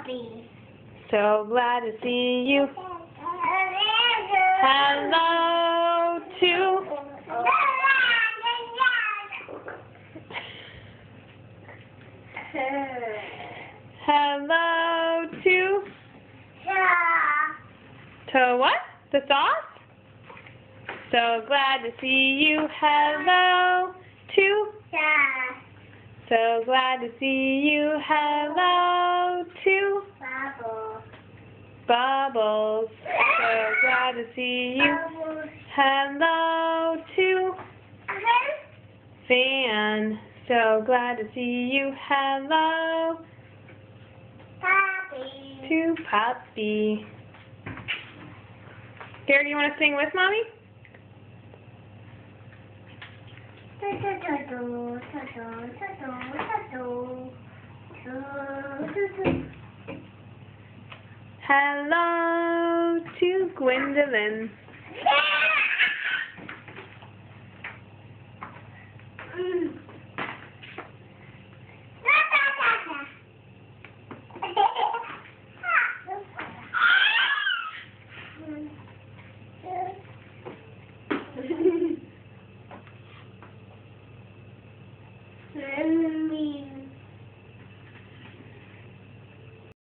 puppy. So glad to see you. Hello to. Hello to. To what? The sauce? So glad to see you. Hello to. So glad to see you. Hello to. Bubbles. So glad to see you. Hello to. Fan. So glad to see you. Hello to Puppy. Gary, you want to sing with Mommy? Hello to Gwendolyn.